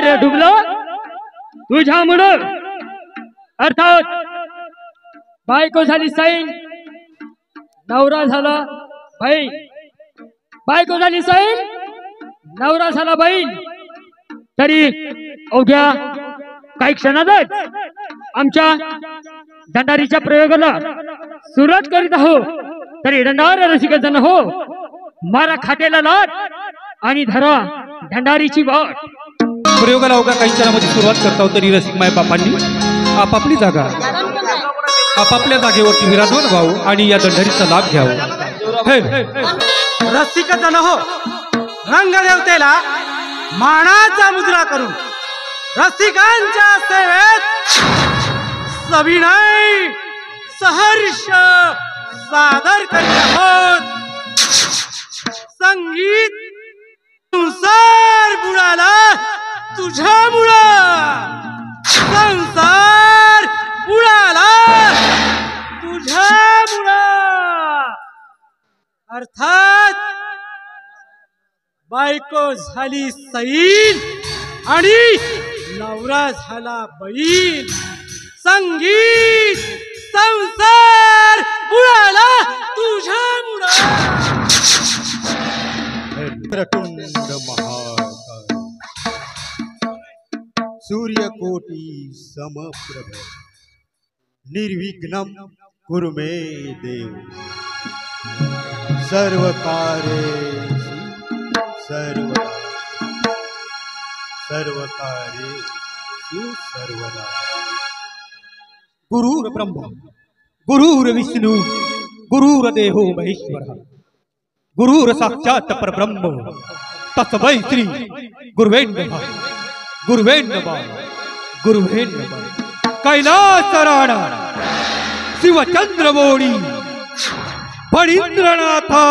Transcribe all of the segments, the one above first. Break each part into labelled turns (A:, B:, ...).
A: रे डुबलो तुझ्यामुळं अर्थात बायको झाली सैन नवरा झाला बैल बायको झाली सैन नवरा झाला बैल तरी अवघ्या काही क्षणातच आमच्या दंडारीच्या प्रयोगाला सुरुवात करीत आहो तरी दंडार रसिकजन हो मारा खाटेला लाट आणि धरा दंडारीची वाट
B: प्रयोगाला अवघ्या काही क्षणामध्ये सुरुवात करता हो तरी रसिक माय बापांनी आपापली जागा आपापल्या जागेवरती विराजमान व्हावं आणि या दंडारीचा लाभ घ्यावा
C: रसिकजन हो रंगदेवतेला मानाचा मुद्रा करून रसिकांच्या सेवेत सविनय सहर्ष सादर करीत आहोत संगीत संसार बुडाला तुझ्यामुळं संसार बुडाला तुझ्यामुळं अर्थात बायको झाली सैल आणि नवरा झाला बैल संगीत संसार बुडाला तुझ्यामुळं
D: वक्रतुंड महाकाय सूर्यकोटि समप्रभ निर्विघ्नं कुरु मे देव सर्वकार्येषु सर्वकार्येषु सर्वदा
B: गुरुर ब्रह्मा गुरुर विष्णु गुरुर देहो महेश्वर गुरुर साक्षात परब्रह्म तस्मै श्री गुरुवे नमः गुरुवे नमः गुरुवे नमः कैलास राणा शिवचंद्रमौळी फणींद्रनाथा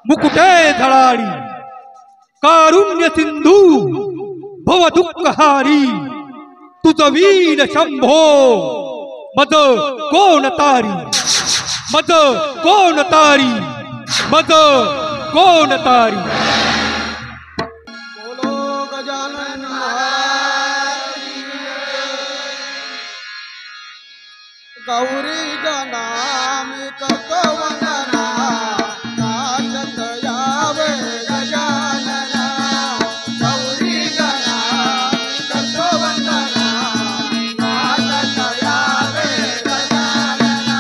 B: मुकुटे धळाळी कारुण्य सिंधू भव दुःखहारी तुझ वीर शंभो मद कोण तारी मद कोण तारी मद कोण तारी
D: बोलो गजानन गौरी गणाम करतो वंदना नाचत यावे गजानना गौरी गणाम करतो वंदना नाचत यावे गजानना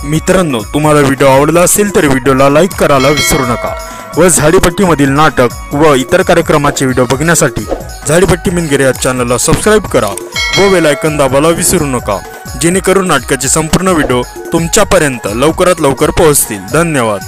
E: मित्रांनो, तुम्हाला व्हिडिओ आवडला असेल तर व्हिडिओला लाईक करायला विसरू नका व झाडीपट्टीमधील नाटक व इतर कार्यक्रमाचे व्हिडिओ बघण्यासाठी झाडीपट्टी मिनगिरे या चॅनलला सबस्क्राईब करा व बेल आयकॉन दाबायला विसरू नका, जेणेकरून नाटकाचे संपूर्ण व्हिडिओ तुमच्यापर्यंत लवकरात लवकर पोहोचतील. धन्यवाद.